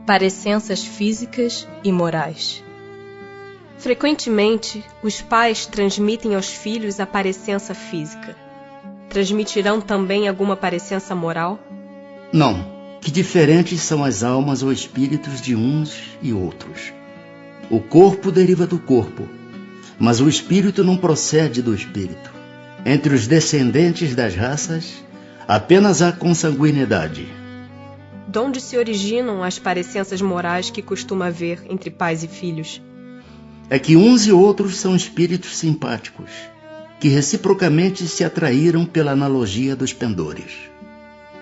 Parecenças físicas e morais. Frequentemente, os pais transmitem aos filhos a parecença física. Transmitirão também alguma parecença moral? Não, que diferentes são as almas ou espíritos de uns e outros. O corpo deriva do corpo, mas o espírito não procede do espírito. Entre os descendentes das raças, apenas há consanguinidade. De onde se originam as parecenças morais que costuma haver entre pais e filhos? É que uns e outros são espíritos simpáticos, que reciprocamente se atraíram pela analogia dos pendores.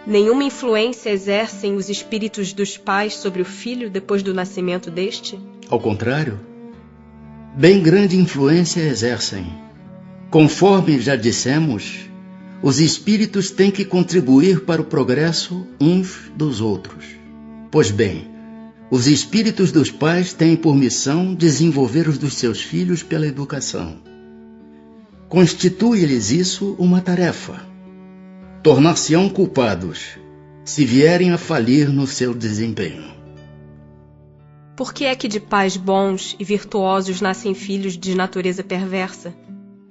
Nenhuma influência exercem os espíritos dos pais sobre o filho depois do nascimento deste? Ao contrário, bem grande influência exercem. Conforme já dissemos, os espíritos têm que contribuir para o progresso uns dos outros. Pois bem, os espíritos dos pais têm por missão desenvolver os dos seus filhos pela educação. Constitui-lhes isso uma tarefa. Tornar-se-ão culpados se vierem a falir no seu desempenho. Por que é que de pais bons e virtuosos nascem filhos de natureza perversa?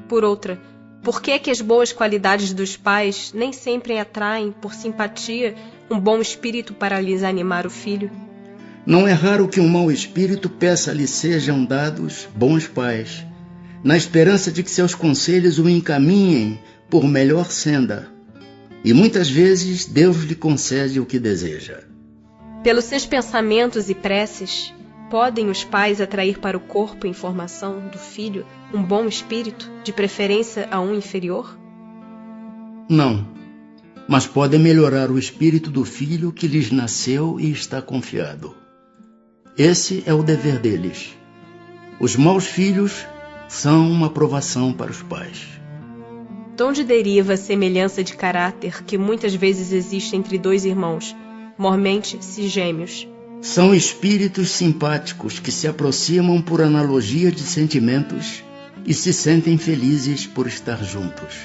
Por outra, por que é que as boas qualidades dos pais nem sempre atraem, por simpatia, um bom espírito para lhes animar o filho? Não é raro que um mau espírito peça-lhe sejam dados bons pais, na esperança de que seus conselhos o encaminhem por melhor senda. E muitas vezes Deus lhe concede o que deseja. Pelos seus pensamentos e preces, podem os pais atrair para o corpo em formação do filho um bom espírito, de preferência a um inferior? Não, mas podem melhorar o espírito do filho que lhes nasceu e está confiado. Esse é o dever deles. Os maus filhos são uma provação para os pais. De onde deriva a semelhança de caráter que muitas vezes existe entre dois irmãos, mormente se gêmeos? São espíritos simpáticos que se aproximam por analogia de sentimentos e se sentem felizes por estar juntos.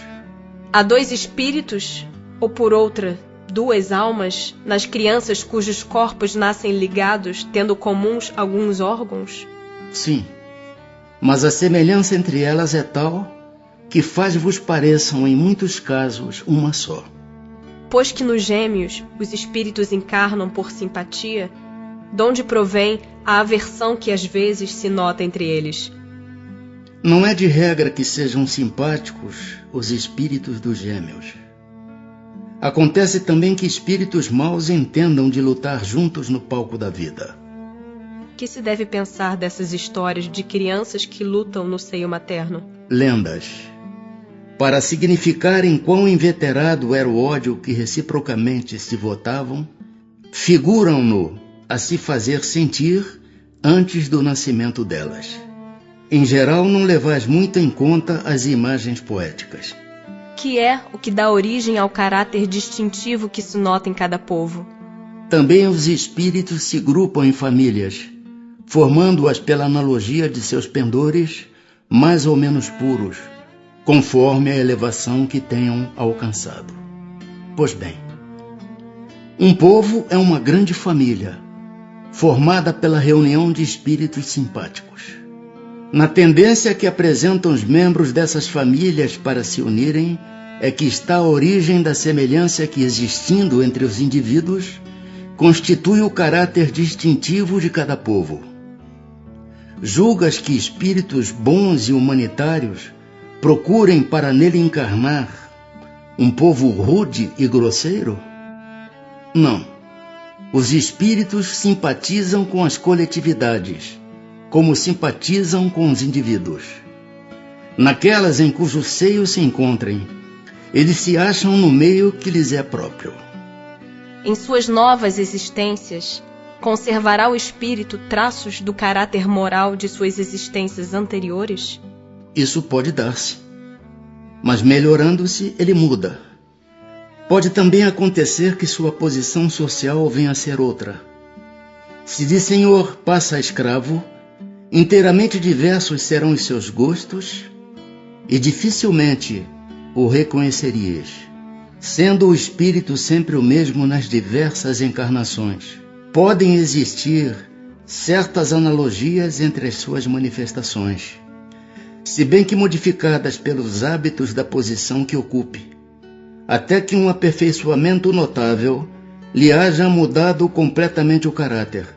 Há dois espíritos, ou por outra, duas almas, nas crianças cujos corpos nascem ligados, tendo comuns alguns órgãos? Sim, mas a semelhança entre elas é tal que faz-vos pareçam, em muitos casos, uma só. Pois que nos gêmeos os espíritos encarnam por simpatia, de onde provém a aversão que às vezes se nota entre eles? Não é de regra que sejam simpáticos os espíritos dos gêmeos. Acontece também que espíritos maus entendam de lutar juntos no palco da vida. Que se deve pensar dessas histórias de crianças que lutam no seio materno? Lendas. Para significarem quão inveterado era o ódio que reciprocamente se votavam, figuram-no a se fazer sentir antes do nascimento delas. Em geral, não levais muito em conta as imagens poéticas. Que é o que dá origem ao caráter distintivo que se nota em cada povo. Também os espíritos se grupam em famílias, formando-as pela analogia de seus pendores mais ou menos puros, conforme a elevação que tenham alcançado. Pois bem, um povo é uma grande família, formada pela reunião de espíritos simpáticos. Na tendência que apresentam os membros dessas famílias para se unirem, é que está a origem da semelhança que, existindo entre os indivíduos, constitui o caráter distintivo de cada povo. Julgas que espíritos bons e humanitários procurem para nele encarnar um povo rude e grosseiro? Não. Os espíritos simpatizam com as coletividades, como simpatizam com os indivíduos. Naquelas em cujo seio se encontrem, eles se acham no meio que lhes é próprio. Em suas novas existências, conservará o espírito traços do caráter moral de suas existências anteriores? Isso pode dar-se, mas melhorando-se ele muda. Pode também acontecer que sua posição social venha a ser outra. Se de senhor passa a escravo, inteiramente diversos serão os seus gostos e dificilmente o reconhecerias, sendo o espírito sempre o mesmo nas diversas encarnações. podem existir certas analogias entre as suas manifestações, se bem que modificadas pelos hábitos da posição que ocupe, até que um aperfeiçoamento notável lhe haja mudado completamente o caráter,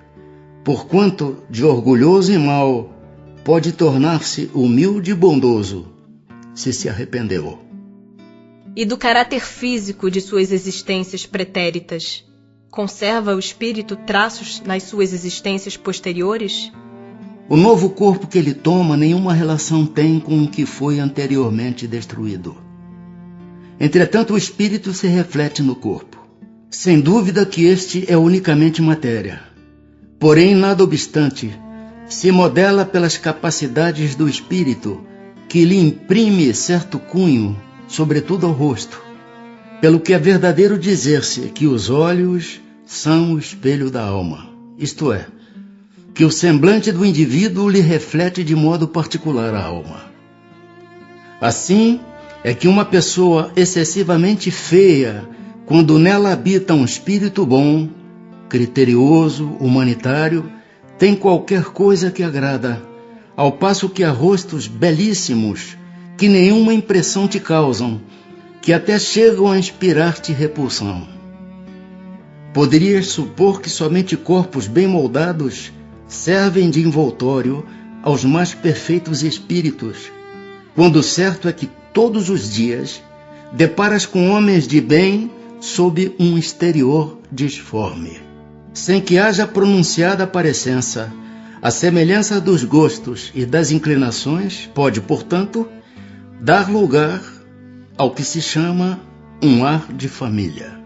porquanto de orgulhoso e mau pode tornar-se humilde e bondoso, se arrependeu. E do caráter físico de suas existências pretéritas, conserva o espírito traços nas suas existências posteriores? O novo corpo que ele toma nenhuma relação tem com o que foi anteriormente destruído. Entretanto, o espírito se reflete no corpo. Sem dúvida que este é unicamente matéria. Porém, nada obstante, se modela pelas capacidades do espírito, que lhe imprime certo cunho, sobretudo ao rosto, pelo que é verdadeiro dizer-se que os olhos são o espelho da alma, isto é, que o semblante do indivíduo lhe reflete de modo particular a alma. Assim é que uma pessoa excessivamente feia, quando nela habita um espírito bom, criterioso, humanitário, tem qualquer coisa que agrada, ao passo que há rostos belíssimos que nenhuma impressão te causam, que até chegam a inspirar-te repulsão. Poderias supor que somente corpos bem moldados servem de envoltório aos mais perfeitos espíritos, quando o certo é que todos os dias deparas com homens de bem sob um exterior disforme, sem que haja pronunciada parecença. A semelhança dos gostos e das inclinações pode, portanto, dar lugar ao que se chama um ar de família.